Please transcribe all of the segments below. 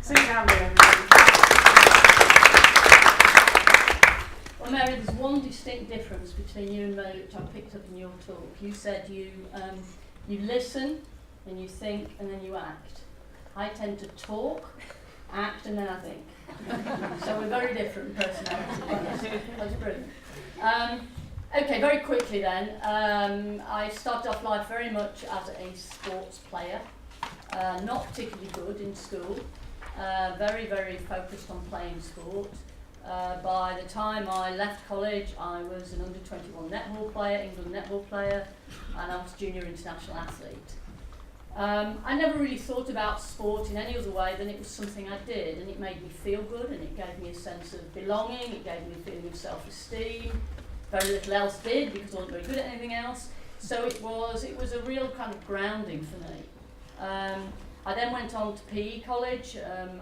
Sue Campbell, everybody. Well, Mary, there's one distinct difference between you and me, which I picked up in your talk. You said you listen, and you think, and then you act. I tend to talk, act, and then I think. So we're very different personalities. That's brilliant. Okay, very quickly then. I started off life very much as a sports player. Not particularly good in school. Very, very focused on playing sport. By the time I left college, I was an under-21 netball player, England netball player, and I was a junior international athlete. I never really thought about sport in any other way than it was something I did, and it made me feel good, and it gave me a sense of belonging, it gave me a feeling of self-esteem. Very little else did, because I wasn't very good at anything else. So it was a real kind of grounding for me. I then went on to PE college, and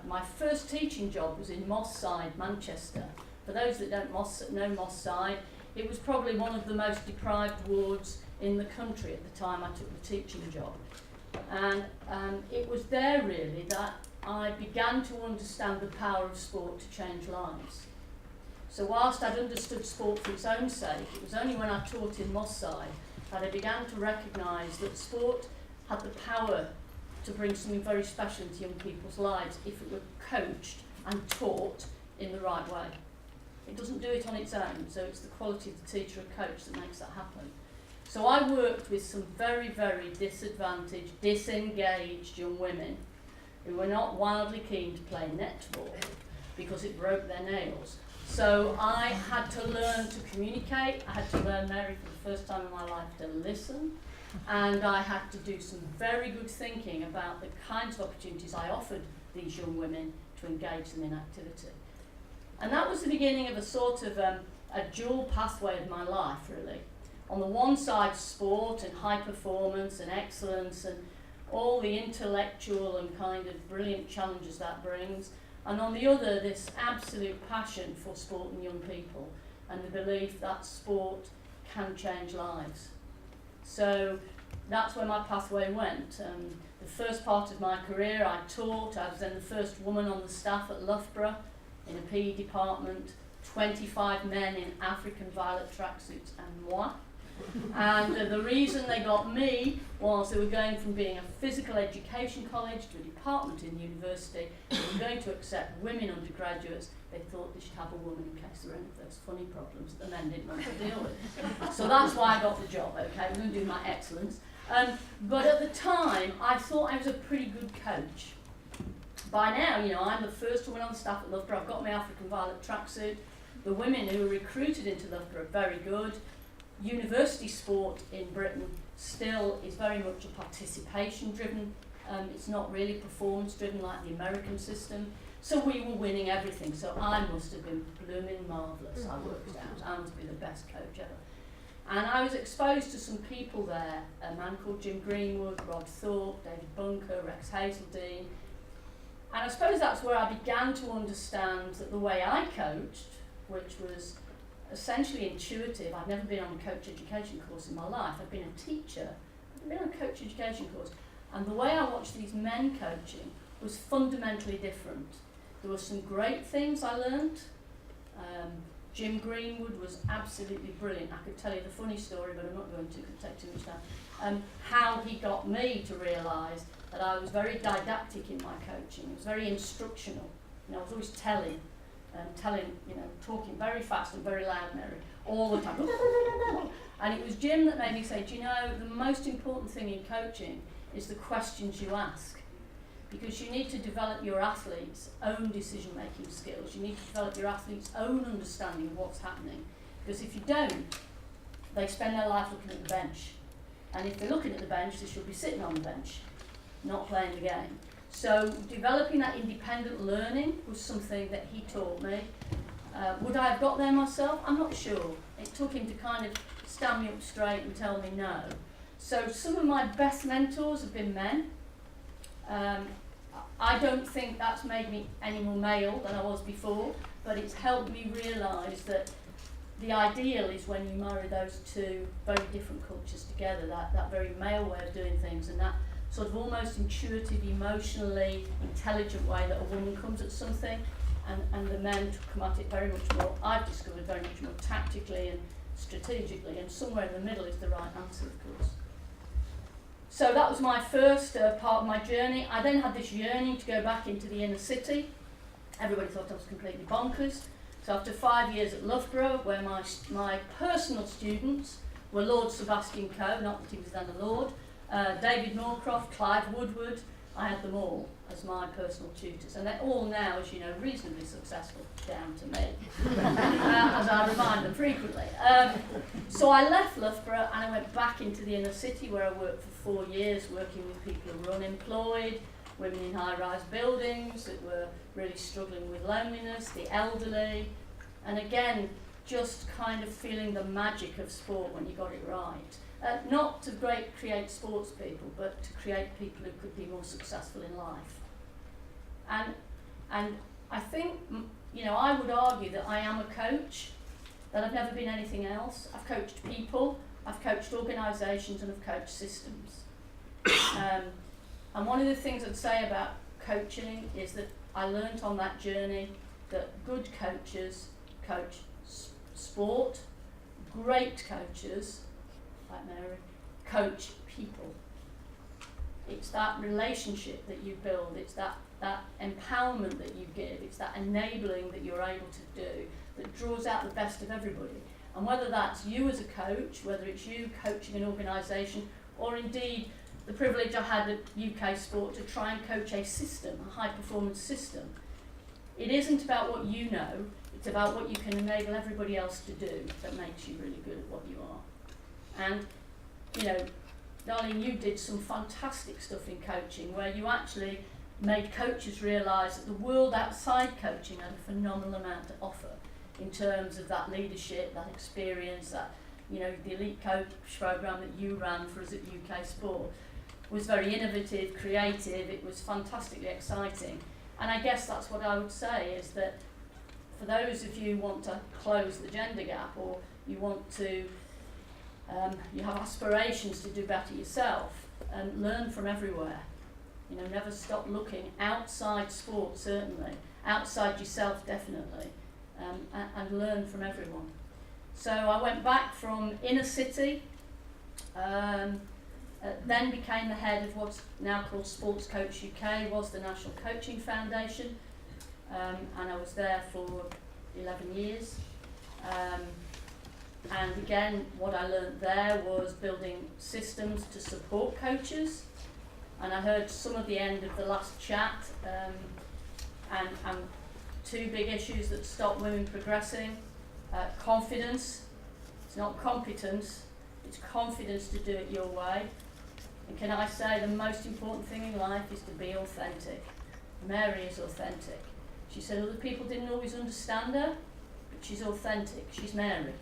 my first teaching job was in Moss Side, Manchester. For those that don't know Moss Side, it was probably one of the most deprived wards in the country at the time I took the teaching job. And it was there really that I began to understand the power of sport to change lives. So whilst I'd understood sport for its own sake, it was only when I taught in Moss Side that I began to recognise that sport had the power to bring something very special into young people's lives if it were coached and taught in the right way. It doesn't do it on its own, so it's the quality of the teacher or coach that makes that happen. So I worked with some very, very disadvantaged, disengaged young women who were not wildly keen to play netball because it broke their nails. So I had to learn to communicate. I had to learn, Mary, for the first time in my life, to listen. And I had to do some very good thinking about the kinds of opportunities I offered these young women to engage them in activity. And that was the beginning of a sort of a dual pathway of my life, really. On the one side, sport and high performance and excellence and all the intellectual and kind of brilliant challenges that brings. And on the other, this absolute passion for sport and young people and the belief that sport can change lives. So that's where my pathway went. The first part of my career I taught. I was then the first woman on the staff at Loughborough in a PE department, 25 men in African violet tracksuits and moi. And the reason they got me was they were going from being a physical education college to a department in the university. They were going to accept women undergraduates. They thought they should have a woman in case there were any of those funny problems that the men didn't want to deal with. So that's why I got the job, okay? I'm going to do my excellence. But at the time, I thought I was a pretty good coach. By now, you know, I'm the first woman on the staff at Loughborough. I've got my African violet tracksuit. The women who were recruited into Loughborough are very good. University sport in Britain still is very much a participation driven. It's not really performance driven like the American system. So we were winning everything. So I must have been blooming marvellous. I worked out. I must be the best coach ever. And I was exposed to some people there. A man called Jim Greenwood, Rod Thorpe, David Bunker, Rex Hazeldine. And I suppose that's where I began to understand that the way I coached, which was essentially intuitive. I'd never been on a coach education course in my life. I'd been a teacher. I'd been on a coach education course. And the way I watched these men coaching was fundamentally different. There were some great things I learned. Jim Greenwood was absolutely brilliant. I could tell you the funny story, but I'm not going to because it takes too much time. How he got me to realise that I was very didactic in my coaching. It was very instructional. You know, I was always telling, you know, talking very fast and very loud, Mary, all the time. And it was Jim that made me say, do you know, the most important thing in coaching is the questions you ask. Because you need to develop your athletes' own decision-making skills. You need to develop your athletes' own understanding of what's happening. Because if you don't, they spend their life looking at the bench. And if they're looking at the bench, they should be sitting on the bench, not playing the game. So developing that independent learning was something that he taught me. Would I have got there myself? I'm not sure. It took him to kind of stand me up straight and tell me no. So some of my best mentors have been men. I don't think that's made me any more male than I was before, but it's helped me realise that the ideal is when you marry those two very different cultures together, that very male way of doing things and that sort of almost intuitive, emotionally intelligent way that a woman comes at something, and the men come at it very much more, I've discovered, very much more tactically and strategically, and somewhere in the middle is the right answer, of course. So that was my first part of my journey. I then had this yearning to go back into the inner city. Everybody thought I was completely bonkers. So after 5 years at Loughborough, where my personal students were Lord Sebastian Coe, not that he was then a lord, David Norcroft, Clive Woodward, I had them all as my personal tutors. And they're all now, as you know, reasonably successful, down to me, as I remind them frequently. So I left Loughborough and I went back into the inner city, where I worked for 4 years, working with people who were unemployed, women in high-rise buildings that were really struggling with loneliness, the elderly, and again, just kind of feeling the magic of sport when you got it right. Not to create sports people, but to create people who could be more successful in life. And I think, you know, I would argue that I am a coach, that I've never been anything else. I've coached people, I've coached organisations, and I've coached systems. And one of the things I'd say about coaching is that I learnt on that journey that good coaches coach sport, great coaches, like Mary, coach people. It's that relationship that you build, it's that empowerment that you give, it's that enabling that you're able to do that draws out the best of everybody. And whether that's you as a coach, whether it's you coaching an organisation, or indeed the privilege I had at UK Sport to try and coach a system, a high performance system. It isn't about what you know, it's about what you can enable everybody else to do that makes you really good at what you are. And, you know, Darlene, you did some fantastic stuff in coaching where you actually made coaches realise that the world outside coaching had a phenomenal amount to offer in terms of that leadership, that experience, that, you know, the elite coach programme that you ran for us at UK Sport was very innovative, creative, it was fantastically exciting. And I guess that's what I would say, is that for those of you who want to close the gender gap, or you want to, you have aspirations to do better yourself, and learn from everywhere. You know, never stop looking outside sport, certainly, outside yourself, definitely, and learn from everyone. So I went back from inner city, then became the head of what's now called Sports Coach UK, was the National Coaching Foundation, and I was there for 11 years. And again, what I learned there was building systems to support coaches. And I heard some of the end of the last chat, and two big issues that stop women progressing. Confidence, it's not competence, it's confidence to do it your way. And can I say the most important thing in life is to be authentic. Mary is authentic. She said other people didn't always understand her, but she's authentic, she's Mary.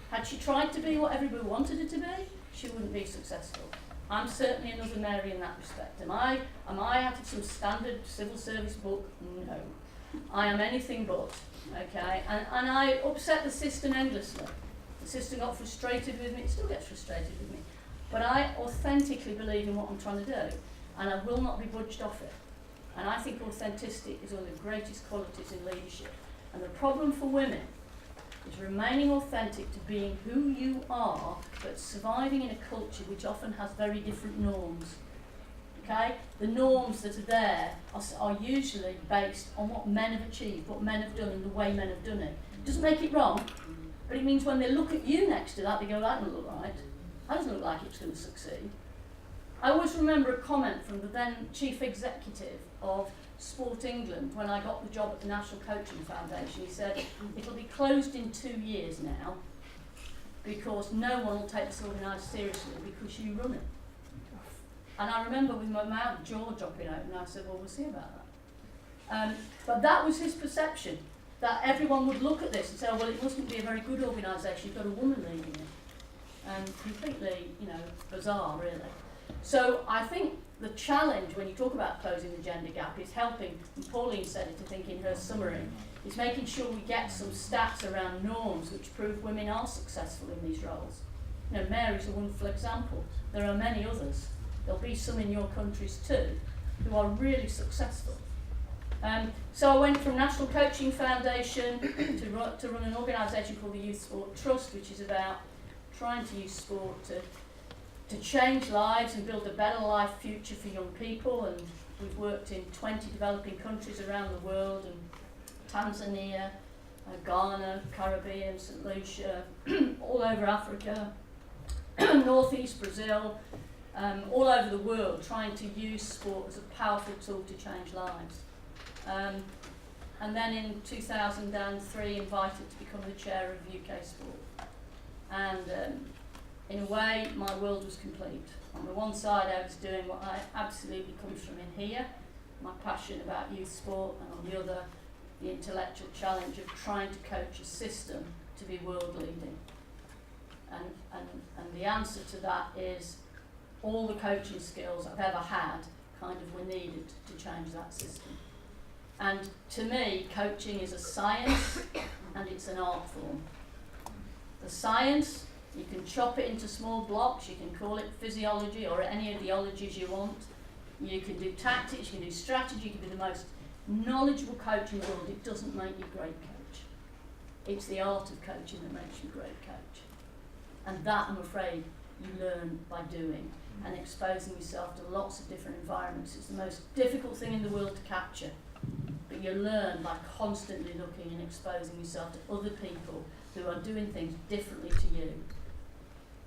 Had she tried to be what everybody wanted her to be, she wouldn't be successful. I'm certainly another Mary in that respect. Am I out of some standard civil service book? No. I am anything but, okay? And I upset the system endlessly. The system got frustrated with me, it still gets frustrated with me. But I authentically believe in what I'm trying to do, and I will not be budged off it. And I think authenticity is one of the greatest qualities in leadership. And the problem for women is remaining authentic to being who you are, but surviving in a culture which often has very different norms. Okay? The norms that are there are usually based on what men have achieved, what men have done, and the way men have done it. It doesn't make it wrong, but it means when they look at you next to that, they go, that doesn't look right. That doesn't look like it's going to succeed. I always remember a comment from the then chief executive of Sport England when I got the job at the National Coaching Foundation. He said, it'll be closed in 2 years now because no one will take this organised seriously because you run it. And I remember with my jaw dropping open, I said, well, we'll see about that. But that was his perception, that everyone would look at this and say, oh, well, it mustn't be a very good organisation, you've got a woman leading it. Completely, you know, bizarre, really. So I think the challenge when you talk about closing the gender gap is helping, and Pauline said it, I think, in her summary, is making sure we get some stats around norms which prove women are successful in these roles. You know, Mary's a wonderful example. There are many others. there'll be some in your countries too, who are really successful. So I went from National Coaching Foundation to run an organisation called the Youth Sport Trust, which is about trying to use sport to change lives and build a better life future for young people. And we've worked in 20 developing countries around the world, and Tanzania, Ghana, Caribbean, St. Lucia, all over Africa, northeast Brazil, all over the world, trying to use sport as a powerful tool to change lives. And then in 2003 invited to become the chair of UK Sport. And in a way, my world was complete. On the one side, I was doing what I absolutely comes from in here, my passion about youth sport, and on the other, the intellectual challenge of trying to coach a system to be world leading. And the answer to that is all the coaching skills I've ever had kind of were needed to change that system. And to me, coaching is a science and it's an art form. The science, you can chop it into small blocks, you can call it physiology or any of the ologies you want. You can do tactics, you can do strategy, you can be the most knowledgeable coach in the world. It doesn't make you a great coach. It's the art of coaching that makes you a great coach. And that, I'm afraid, you learn by doing and exposing yourself to lots of different environments. It's the most difficult thing in the world to capture. But you learn by constantly looking and exposing yourself to other people who are doing things differently to you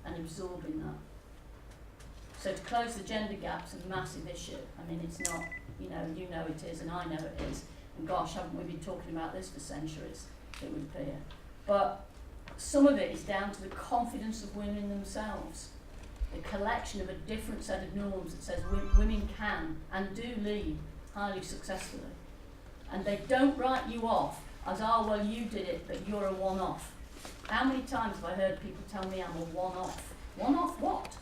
and absorbing that. So to close the gender gap's a massive issue. I mean, it's not, you know it is and I know it is. And gosh, haven't we been talking about this for centuries, it would appear. But some of it is down to the confidence of women themselves. The collection of a different set of norms that says women can and do lead highly successfully. And they don't write you off as, oh, well, you did it, but you're a one-off. How many times have I heard people tell me I'm a one-off? One-off what?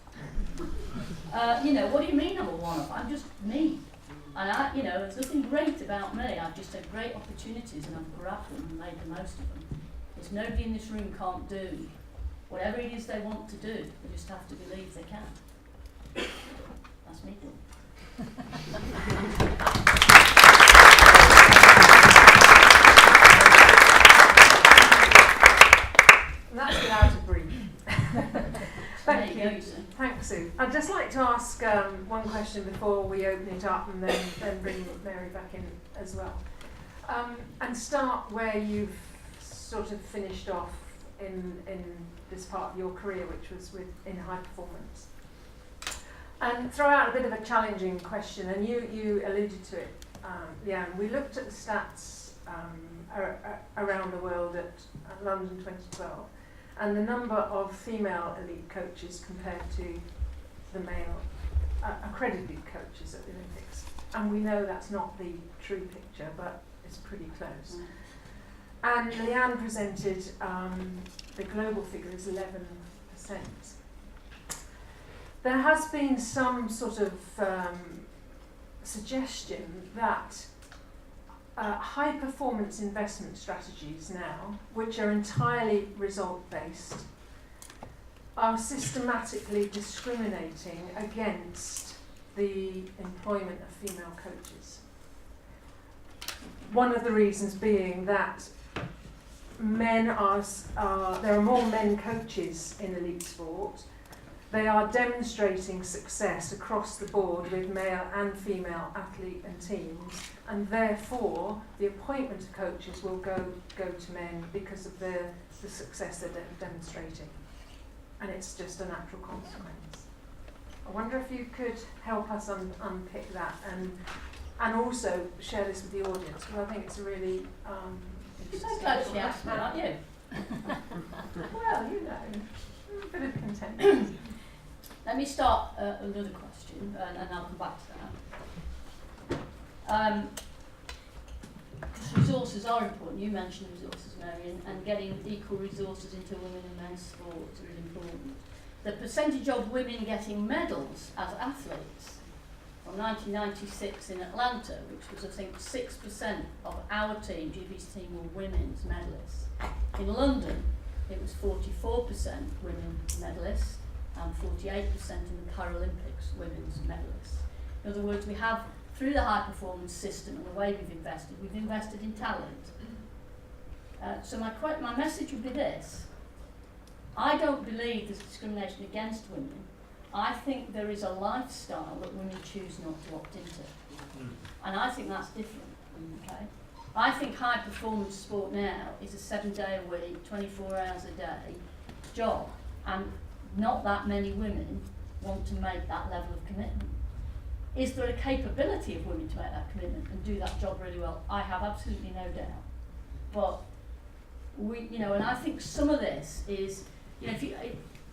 What do you mean I'm a one-off? I'm just me. And there's nothing great about me. I've just had great opportunities and I've grabbed them and made the most of them. There's nobody in this room can't do whatever it is they want to do. They just have to believe they can. That's me done. That's without a brief. Thank you. Thanks, Sue. I'd just like to ask one question before we open it up and then bring Mary back in as well. And start where you've sort of finished off in this part of your career, which was in high performance. And throw out a bit of a challenging question, and you alluded to it, Leanne. We looked at the stats around the world at London 2012, and the number of female elite coaches compared to the male accredited coaches at the Olympics. And we know that's not the true picture, but it's pretty close. And Leanne presented the global figure is 11%. There has been some sort of suggestion that high performance investment strategies now, which are entirely result based, are systematically discriminating against the employment of female coaches. One of the reasons being that there are more men coaches in elite sport. They are demonstrating success across the board with male and female athlete and teams, and therefore the appointment of coaches will go to men because of the success they're demonstrating. And it's just a natural consequence. I wonder if you could help us unpick that and also share this with the audience, because I think it's a really You're so close to the answer, aren't you? Well, a bit of content. Let me start another question, and I'll come back to that. Resources are important. You mentioned resources, Mary, and getting equal resources into women and men's sports is important. The percentage of women getting medals as athletes from 1996 in Atlanta, which was, I think, 6% of our team, GB's team, were women's medalists. In London, it was 44% women medalists, and 48% in the Paralympics women's medalists. In other words, we have, through the high performance system and the way we've invested in talent. So my message would be this: I don't believe there's discrimination against women. I think there is a lifestyle that women choose not to opt into. And I think that's different. Okay? I think high performance sport now is a 7-day a week, 24 hours a day job. And not that many women want to make that level of commitment. Is there a capability of women to make that commitment and do that job really well? I have absolutely no doubt. But and I think some of this is,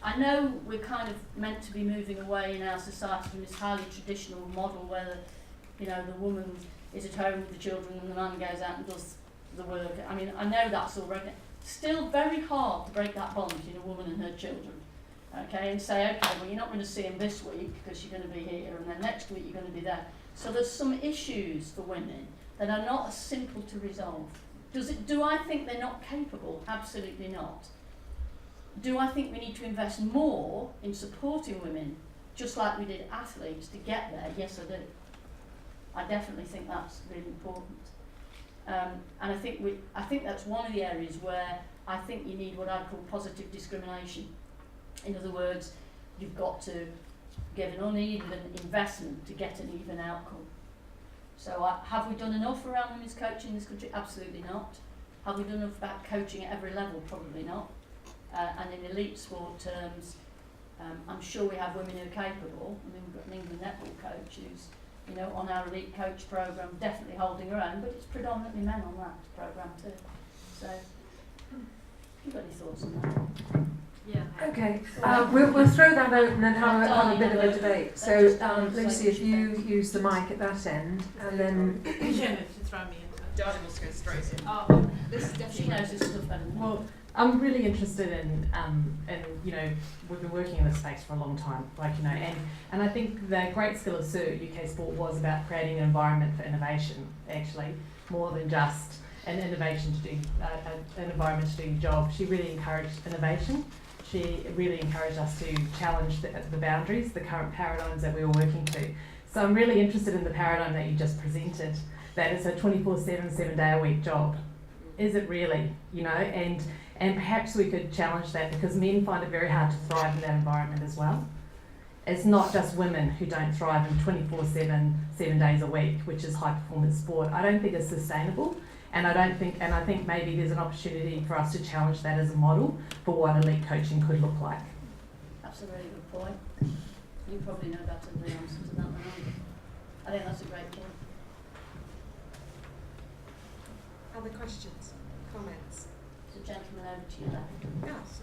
I know we're kind of meant to be moving away in our society from this highly traditional model where the woman is at home with the children and the man goes out and does the work. I mean, I know that's already still very hard to break that bond between a woman and her children. Okay, and say, okay, well, you're not going to see him this week because you're going to be here, and then next week you're going to be there. So there's some issues for women that are not as simple to resolve. Do I think they're not capable? Absolutely not. Do I think we need to invest more in supporting women, just like we did athletes, to get there? Yes, I do. I definitely think that's really important. And I think that's one of the areas where I think you need what I call positive discrimination. In other words, you've got to give an uneven investment to get an even outcome. So have we done enough around women's coaching in this country? Absolutely not. Have we done enough about coaching at every level? Probably not. And in elite sport terms, I'm sure we have women who are capable. I mean, we've got an England netball coach who's, on our elite coach programme, definitely holding her own, but it's predominantly men on that programme too. So, you got any thoughts on that? Yeah. Okay. We'll throw that out and then have a bit of a debate. So, Lucy, if you use the mic at that end, and then. To throw me into it. Darling wants to go straight in. Oh, this is definitely. She knows this stuff better than me. Well, I'm really interested in we've been working in this space for a long time, and I think the great skill of Sue, UK Sport, was about creating an environment for innovation, actually, more than just an innovation to do, an environment to do your job. She really encouraged innovation. She really encouraged us to challenge the boundaries, the current paradigms that we were working to. So I'm really interested in the paradigm that you just presented, that it's a 24/7, 7-day-a-week job. Is it really, and perhaps we could challenge that, because men find it very hard to thrive in that environment as well. It's not just women who don't thrive in 24/7, 7 days a week, which is high performance sport. I don't think it's sustainable. And I think maybe there's an opportunity for us to challenge that as a model for what elite coaching could look like. That's a really good point. You probably know better the answer to that than I do. I think that's a great point. Other questions, comments? The gentleman over to your left. Yes.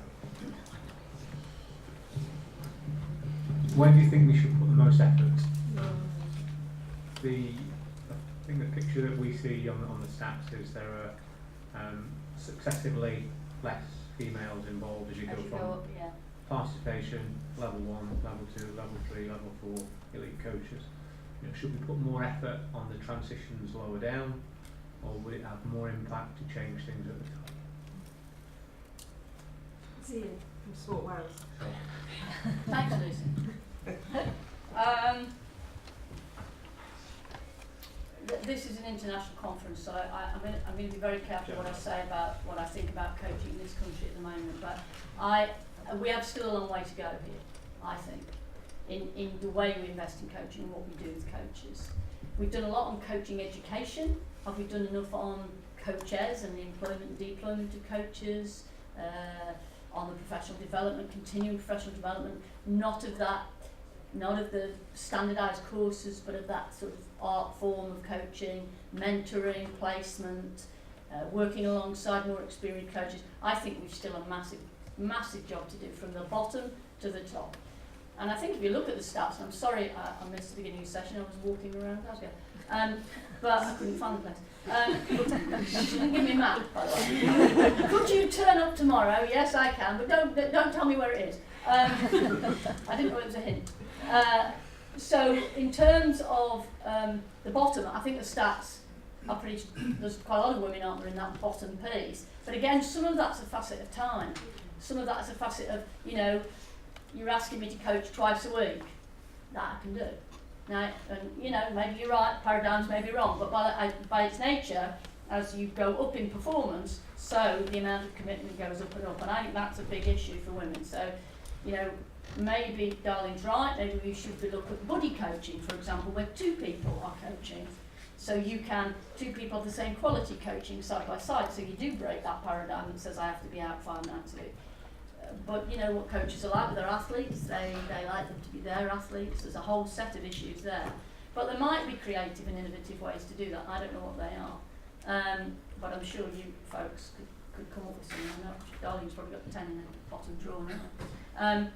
Where do you think we should put the most effort? I think the picture that we see on the stats is there are successively less females involved as you go from participation, level 1, level 2, level 3, level 4, elite coaches. Should we put more effort on the transitions lower down, or would it have more impact to change things at the top? It's Ian from Sport Wales. Thanks, Lucy. This is an international conference, so I'm going to be very careful what I say about what I think about coaching in this country at the moment. But we have still a long way to go here, I think, in the way we invest in coaching and what we do with coaches. We've done a lot on coaching education. Have we done enough on coaches and the employment and deployment of coaches, on the professional development, continuing professional development, not of the standardised courses, but of that sort of art form of coaching, mentoring, placement, working alongside more experienced coaches. I think we've still a massive job to do from the bottom to the top. And I think if you look at the stats, and I'm sorry I missed the beginning of the session, I was walking around Glasgow, but I couldn't find the place. You didn't give me a map, by the way. Could you turn up tomorrow? Yes, I can, but don't tell me where it is. I didn't know it was a hint. So in terms of the bottom, I think the stats are pretty, there's quite a lot of women, aren't there, in that bottom piece. But again, some of that's a facet of time. Some of that is a facet of, you're asking me to coach twice a week. That I can do. Now, and you know, maybe you're right, paradigms may be wrong, but by its nature, as you go up in performance, so the amount of commitment goes up and up, and I think that's a big issue for women. So, you know, maybe Darlene's right, maybe we should look at buddy coaching, for example, where two people are coaching. So you can, two people of the same quality coaching side by side, so you do break that paradigm that says I have to be out 5 nights a week. But you know what coaches are like with their athletes, they like them to be their athletes. There's a whole set of issues there. But there might be creative and innovative ways to do that. I don't know what they are. But I'm sure you folks could come up with something. I know Darlene's probably got 10 in the bottom drawer now.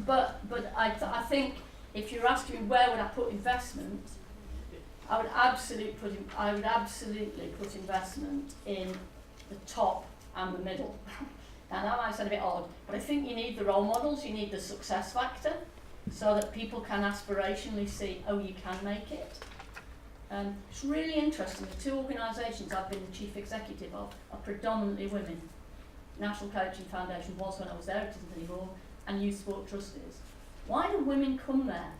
But I think if you're asking me where would I put investment, I would absolutely put investment in the top and the middle. Now that might sound a bit odd, but I think you need the role models, you need the success factor, so that people can aspirationally see, oh, you can make it. It's really interesting, the two organisations I've been the chief executive of are predominantly women. National Coaching Foundation was when I was there, it isn't anymore, and Youth Sport Trust is. Why do women come there?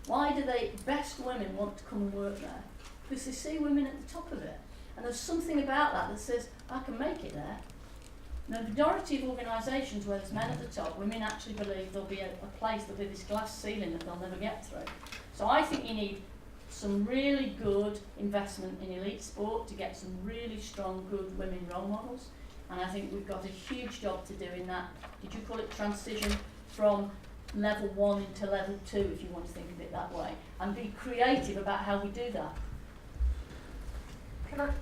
Why do the best women want to come and work there? Because they see women at the top of it. And there's something about that says, I can make it there. The majority of organisations where there's men at the top, women actually believe there'll be a place, there'll be this glass ceiling that they'll never get through. So I think you need some really good investment in elite sport to get some really strong, good women role models. And I think we've got a huge job to do in that. Did you call it transition from level 1 into level 2, if you want to think of it that way? And be creative about how we do that.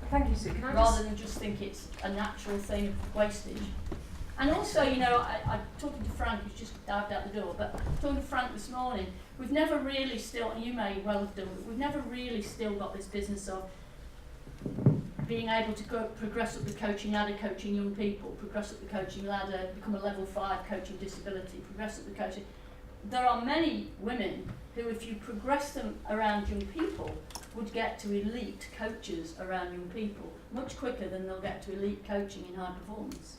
Thank you, Sue. Rather than just think it's a natural thing of wastage. And also, you know, I'm talking to Frank, who's just dived out the door, but talking to Frank this morning, we've never really still, and you may well have done, we've never really still got this business of being able to progress up the coaching ladder, coaching young people, progress up the coaching ladder, become a level 5 coaching disability, progress up the coaching. There are many women who, if you progress them around young people, would get to elite coaches around young people much quicker than they'll get to elite coaching in high performance.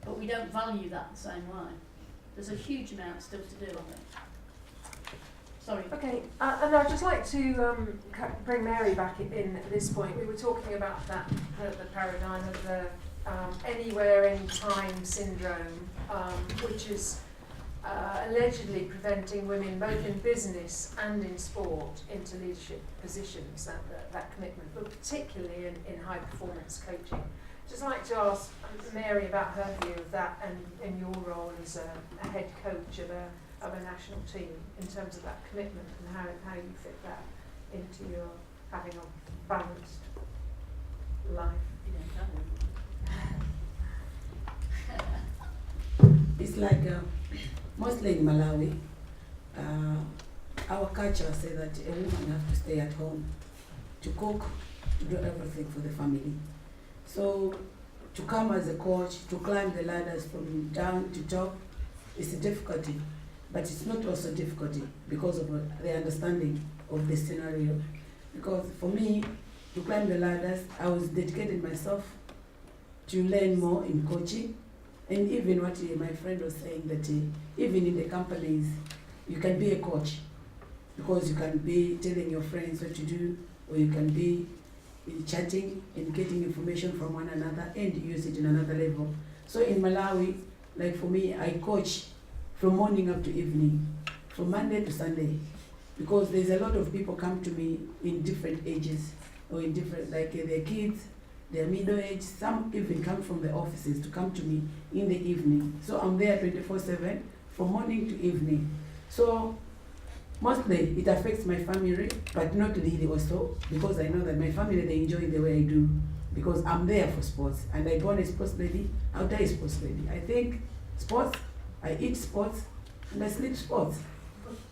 But we don't value that the same way. There's a huge amount still to do, I think. Sorry. Okay, and I'd just like to bring Mary back in at this point. We were talking about that, the paradigm of the anywhere in time syndrome, which is allegedly preventing women both in business and in sport into leadership positions, that commitment, but particularly in high performance coaching. Just like to ask Mary about her view of that and in your role as a head coach of a national team in terms of that commitment and how you fit that into your having a balanced life. It's like mostly in Malawi, our culture says that a woman has to stay at home to cook, to do everything for the family. So to come as a coach, to climb the ladders from down to top, is a difficulty. But it's not also difficulty because of the understanding of the scenario. Because for me, to climb the ladders, I was dedicated myself to learn more in coaching. And even what my friend was saying, that even in the companies, you can be a coach because you can be telling your friends what to do, or you can be chatting and getting information from one another and use it in another level. So in Malawi, like for me, I coach from morning up to evening, from Monday to Sunday, because there's a lot of people come to me in different ages, or in different, like they're kids, they're middle age, some even come from the offices to come to me in the evening. So I'm there 24/7, from morning to evening. So mostly it affects my family, but not really also, because I know that my family, they enjoy the way I do, because I'm there for sports, and I born a sports lady, I'll die a sports lady. I think sports, I eat sports, and I sleep sports.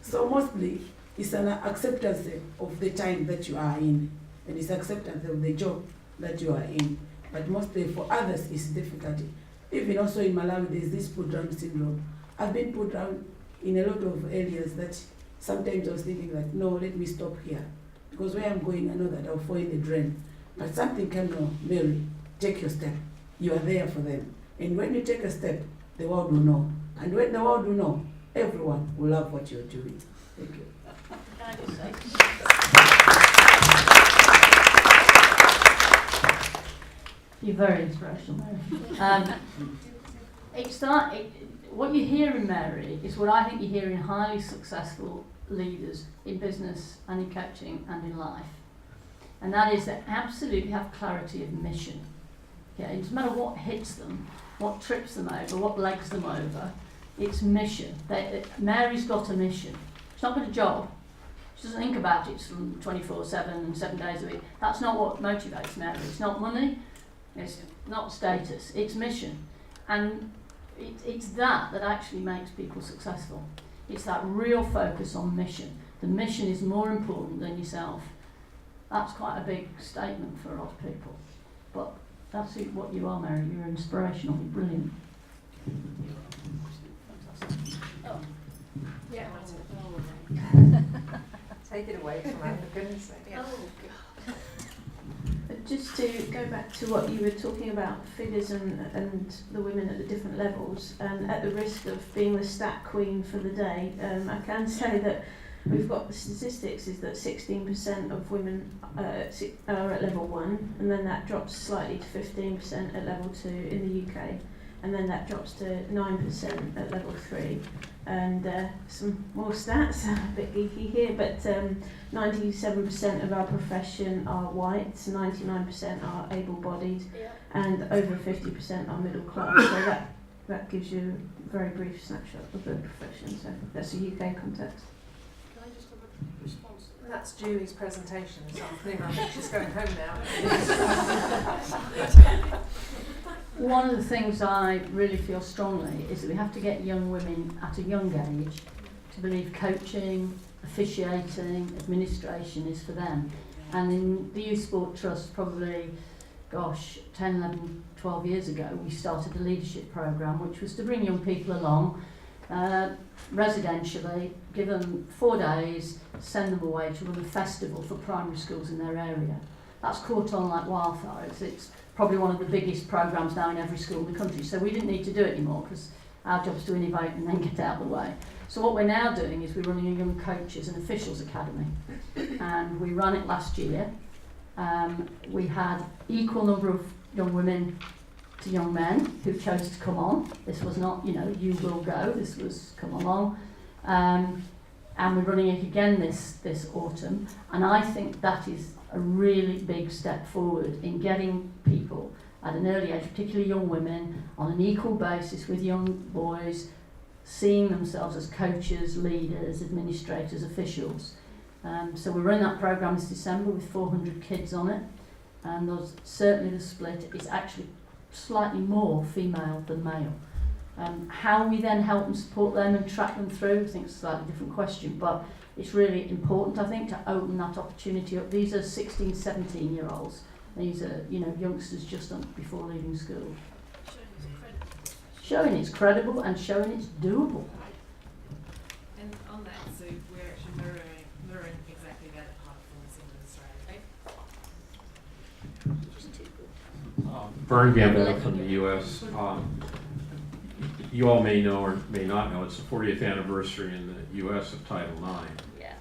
So mostly it's an acceptance of the time that you are in, and it's acceptance of the job that you are in. But mostly for others it's difficulty. Even also in Malawi, there's this put down syndrome. I've been put down in a lot of areas that sometimes I was thinking that, no, let me stop here. Because where I'm going, I know that I'll fall in the drain. But something can know, Mary, take your step. You are there for them. And when you take a step, the world will know. And when the world will know, everyone will love what you're doing. Thank you. Can I just say? You're very inspirational, Mary. What you hear in Mary is what I think you hear in highly successful leaders in business and in coaching and in life. And that is they absolutely have clarity of mission. Okay? It doesn't matter what hits them, what trips them over, what legs them over, it's mission. Mary's got a mission. She's not got a job. She doesn't think about it from 24/7 and 7 days a week. That's not what motivates Mary. It's not money, it's not status, it's mission. And it's that actually makes people successful. It's that real focus on mission. The mission is more important than yourself. That's quite a big statement for a lot of people. But that's what you are, Mary. You're inspirational. You're brilliant. Oh. Yeah. Take it away from her, for goodness sake. Yeah. Oh, God. Just to go back to what you were talking about, figures and the women at the different levels, and at the risk of being the stat queen for the day, I can say that we've got the statistics is that 16% of women are at level 1, and then that drops slightly to 15% at level 2 in the UK, and then that drops to 9% at level 3. And some more stats, a bit geeky here, but 97% of our profession are white, 99% are able-bodied, and over 50% are middle class. So that gives you a very brief snapshot of the profession. So that's a UK context. Can I just have a response to that? That's Julie's presentation this afternoon. I think she's going home now. One of the things I really feel strongly is that we have to get young women at a young age to believe coaching, officiating, administration is for them. And in the Youth Sport Trust, probably, 10, 11, 12 years ago, we started the leadership programme, which was to bring young people along residentially, give them 4 days, send them away to run a festival for primary schools in their area. That's caught on like wildfire. It's probably one of the biggest programmes now in every school in the country. So we didn't need to do it anymore because our job's to innovate and then get out of the way. So what we're now doing is we're running a young coaches and officials academy, and we ran it last year. We had equal number of young women to young men who chose to come on. This was not, you will go. This was come along. And we're running it again this autumn. And I think that is a really big step forward in getting people at an early age, particularly young women, on an equal basis with young boys, seeing themselves as coaches, leaders, administrators, officials. So we're running that programme this December with 400 kids on it, and there's certainly the split is actually slightly more female than male. How we then help and support them and track them through, I think it's a slightly different question, but it's really important, I think, to open that opportunity up. These are 16, 17-year-olds. These are, youngsters just before leaving school. Showing it's credible and showing it's doable. And on that, so we're actually mirroring exactly that apart from Australia. Vern Gambetta from the U.S. You all may know or may not know, it's the 40th anniversary in the U.S. of Title IX. Yeah.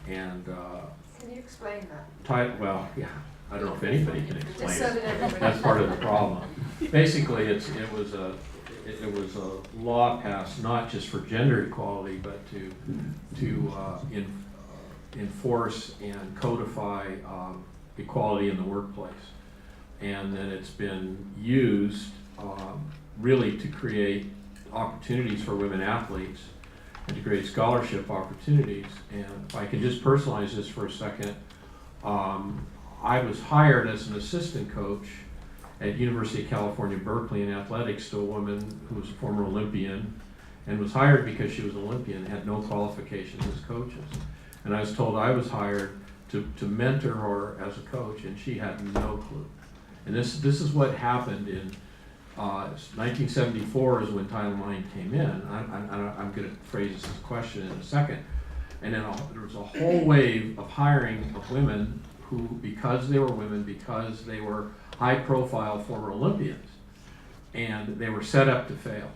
And Can you explain that? well, yeah, I don't know if anybody can explain Just so that it. everybody That's part of the problem. Basically, it was a law passed not just for gender equality, but to enforce and codify equality in the workplace. And then it's been used really to create opportunities for women athletes and to create scholarship opportunities. And if I can just personalize this for a second, I was hired as an assistant coach at University of California, Berkeley in athletics to a woman who was a former Olympian and was hired because she was an Olympian, had no qualifications as coaches. And I was told I was hired to mentor her as a coach, and she had no clue. And this is what happened in 1974 is when Title IX came in. I'm going to phrase this question in a second. And then there was a whole wave of hiring of women who, because they were women, because they were high-profile former Olympians, and they were set up to fail.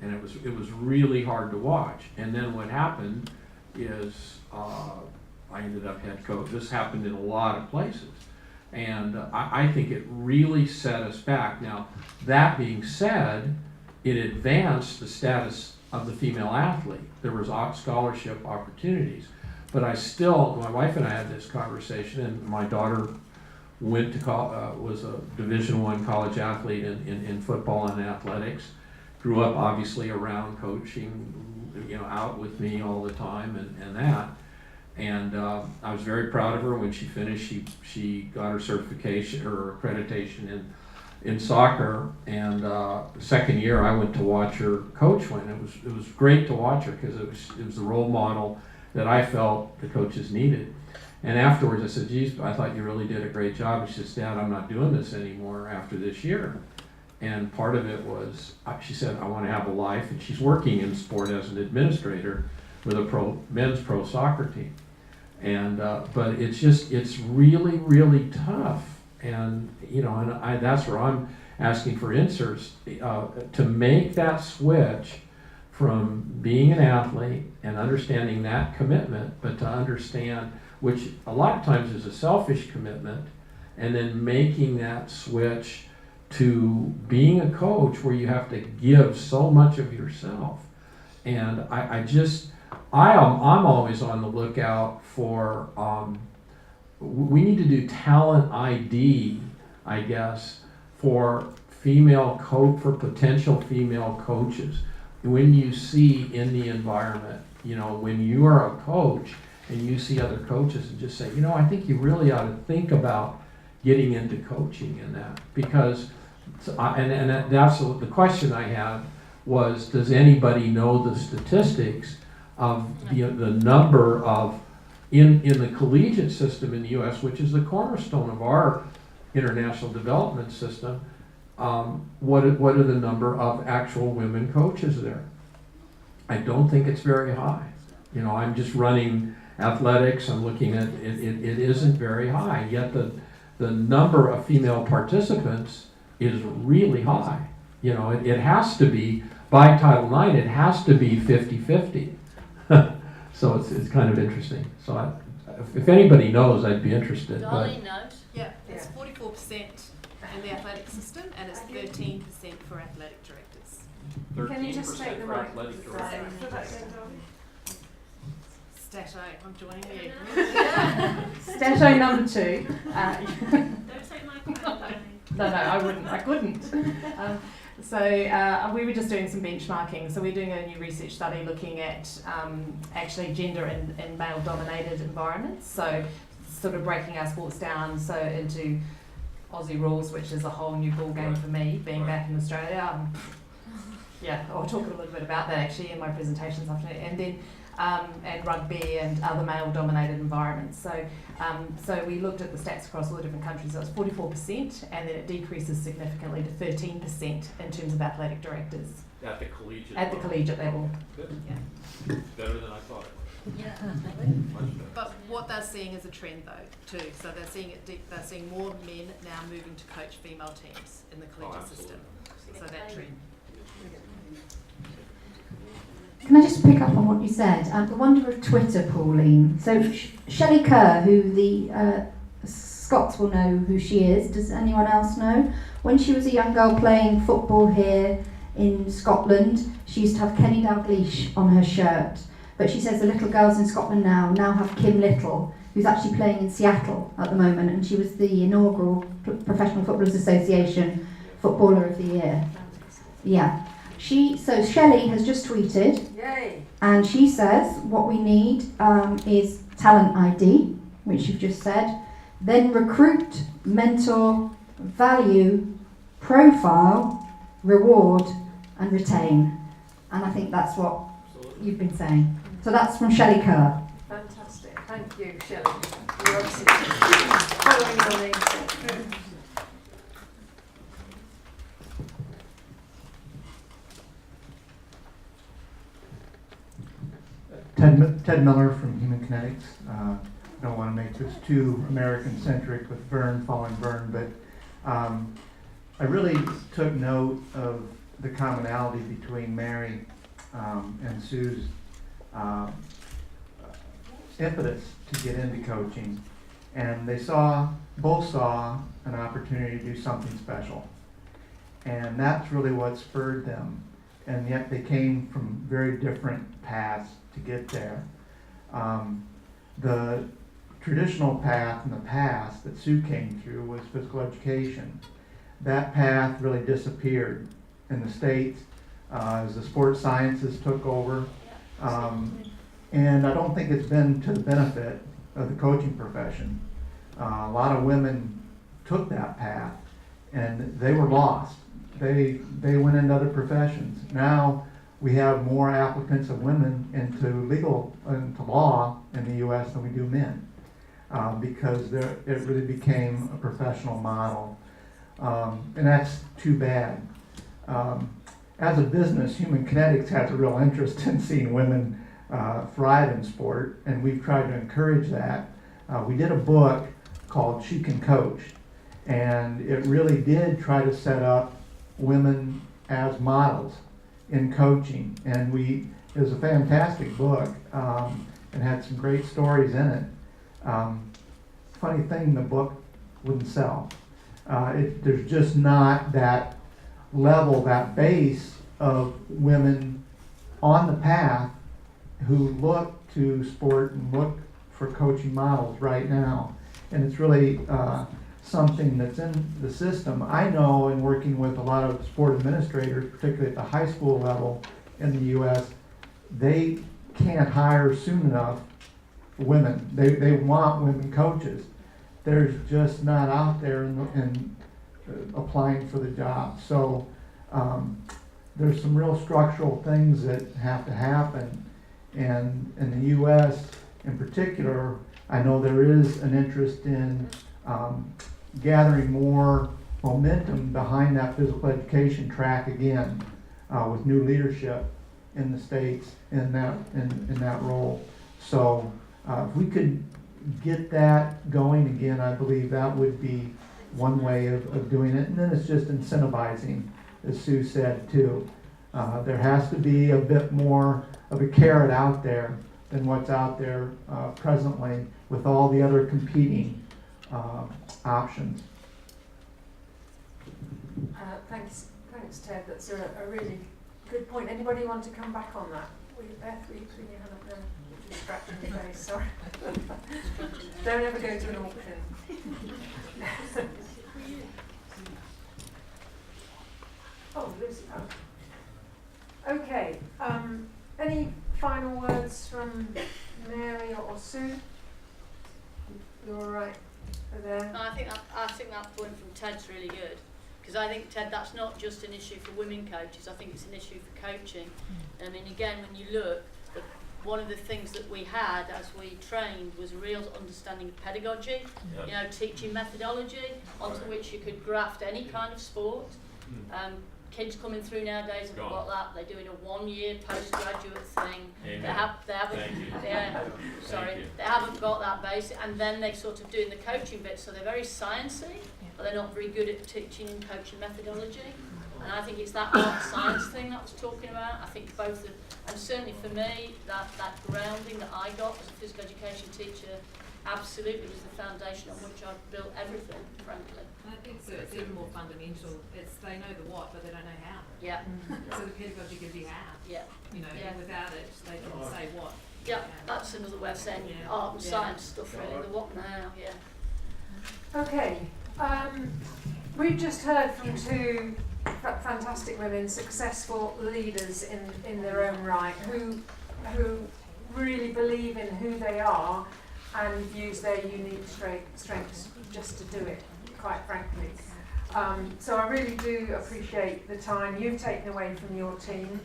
and it was really hard to watch. And then what happened is I ended up head coach. This happened in a lot of places, and I think it really set us back. Now, that being said, it advanced the status of the female athlete. There was scholarship opportunities, but my wife and I had this conversation, and my daughter went to was a Division I college athlete in football and athletics. Grew up obviously around coaching, out with me all the time and that. And I was very proud of her. When she finished, she got her certification or accreditation in soccer. And the second year, I went to watch her coach win. It was great to watch her because it was the role model that I felt the coaches needed. And afterwards, I said, "Geez, I thought you really did a great job." And she says, "Dad, I'm not doing this anymore after this year." And part of it was, she said, "I want to have a life." And she's working in sport as an administrator with a men's pro soccer team. And but it's really, really tough. And that's where I'm asking for inserts to make that switch from being an athlete and understanding that commitment, but to understand, which a lot of times is a selfish commitment, and then making that switch to being a coach where you have to give so much of yourself. And I'm always on the lookout for, we need to do talent ID, I guess, for for potential female coaches. When you see in the environment, when you are a coach and you see other coaches, and just say, I think you really ought to think about getting into coaching in that. Because, that's the question I had was, does anybody know the statistics of the number of, in the collegiate system in the U.S., which is the cornerstone of our international development system, what are the number of actual women coaches there? I don't think it's very high. I'm just running athletics, I'm looking at it, it isn't very high, yet the number of female participants is really high. It has to be, by Title IX, it has to be 50-50. So it's kind of interesting. So if anybody knows, I'd be interested. Darlene knows. Yeah, it's 44% in the athletic system, and it's 13% for athletic directors. Can you just take the mic? Stato, I'm joining you. Stato number 2. Don't take my card. No, I couldn't. So we were just doing some benchmarking. So we're doing a new research study looking at actually gender in male-dominated environments. So sort of breaking our sports down into Aussie rules, which is a whole new ball game for me, being back in Australia. I'll talk a little bit about that actually in my presentation this afternoon. And then and rugby and other male-dominated environments. So we looked at the stats across all the different countries. So it's 44%, and then it decreases significantly to 13% in terms of athletic directors. At the collegiate level. Collegiate level. Good. Yeah. Better than I thought it would. Yeah. Much better. But what they're seeing is a trend though too. So they're seeing more men now moving to coach female teams in the collegiate system. So that trend. Can I just pick up on what you said? The wonder of Twitter, Pauline. So Shelley Kerr, who the Scots will know who she is. Does anyone else know? When she was a young girl playing football here in Scotland, she used to have Kenny Dalglish on her shirt. But she says the little girls in Scotland now have Kim Little, who's actually playing in Seattle at the moment, and she was the inaugural Professional Footballers Association Footballer of the Year. Yeah. So Shelley has just tweeted. Yay. And she says what we need is talent ID, which you've just said, then recruit, mentor, value, profile, reward, and retain. And I think that's what you've been saying. So that's from Shelley Kerr. Fantastic. Thank you, Shelley. You're obviously following the lead. Ted Miller from Human Kinetics. Don't want to make this too American-centric with Vern, following Vern, but I really took note of the commonality between Mary and Sue's impetus to get into coaching, and they both saw an opportunity to do something special, and that's really what spurred them. And yet they came from very different paths to get there. The traditional path in the past that Sue came through was physical education. That path really disappeared in the States as the sports sciences took over. And I don't think it's been to the benefit of the coaching profession. A lot of women took that path and they were lost. They went into other professions. Now we have more applicants of women into law in the U.S. than we do men, because it really became a professional model, and that's too bad. As a business, Human Kinetics has a real interest in seeing women thrive in sport, and we've tried to encourage that. We did a book called She Can Coach, and it really did try to set up women as models in coaching, and it was a fantastic book, and had some great stories in it. Funny thing, the book wouldn't sell. There's just not that level, that base of women on the path who look to sport and look for coaching models right now, and it's really something that's in the system. I know in working with a lot of sport administrators, particularly at the high school level in the U.S., they can't hire soon enough women. They want women coaches. There's just not out there in applying for the job. So there's some real structural things that have to happen. And in the U.S. in particular, I know there is an interest in gathering more momentum behind that physical education track again, with new leadership in the States in that role. So if we could get that going again, I believe that would be one way of doing it. And then it's just incentivizing, as Sue said too. There has to be a bit more of a carrot out there than what's out there presently with all the other competing options. Thanks, Ted. That's a really good point. Anybody want to come back on that? Beth, will you put your hand up there? Scratching your face, sorry. Don't ever go to an auction. Oh, Lucy. Oh. Okay. Any final words from Mary or Sue? You're all right there. No, I think that point from Ted's really good, because I think, Ted, that's not just an issue for women coaches. I think it's an issue for coaching. I mean, again, when you look, one of the things that we had as we trained was a real understanding of pedagogy, you know, teaching methodology onto which you could graft any kind of sport. Kids coming through nowadays have got that. They're doing a 1-year postgraduate thing. They haven't got that basic, and then they sort of doing the coaching bit. So they're very sciencey, but they're not very good at teaching and coaching methodology. And I think it's that art science thing that I was talking about. I think both, and certainly for me, that grounding that I got as a physical education teacher absolutely was the foundation on which I've built everything, frankly. I think so. It's even more fundamental. They know the what, but they don't know how. Yeah. So the pedagogy gives you how. Yeah. You know, and without it, they can say what. Yeah, that's another way of saying art and science stuff, really. The what and the how. Yeah. Okay. We've just heard from two fantastic women, successful leaders in their own right, who really believe in who they are and use their unique strengths just to do it, quite frankly. So I really do appreciate the time you've taken away from your team.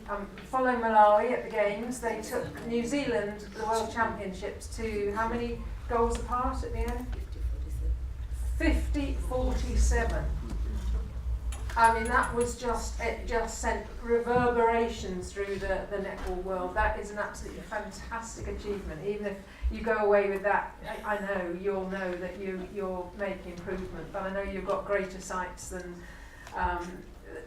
Following Malawi at the Games, they took New Zealand, the World Championships, to how many goals apart at the end? 50-47. I mean, that was it just sent reverberations through the netball world. That is an absolutely fantastic achievement. Even if you go away with that, I know you'll know that you're making improvement, but I know you've got greater sights than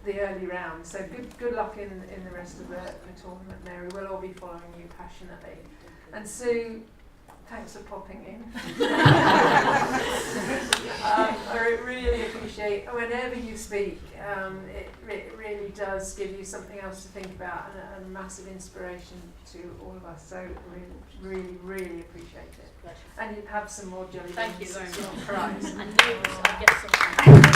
the early round. So good luck in the rest of the tournament, Mary. We'll all be following you passionately. And Sue, thanks for popping in. I really appreciate whenever you speak. It really does give you something else to think about and a massive inspiration to all of us. So really appreciate it. Pleasure. And you have some more jelly beans. Thank you very much. Prize. And you, I get some.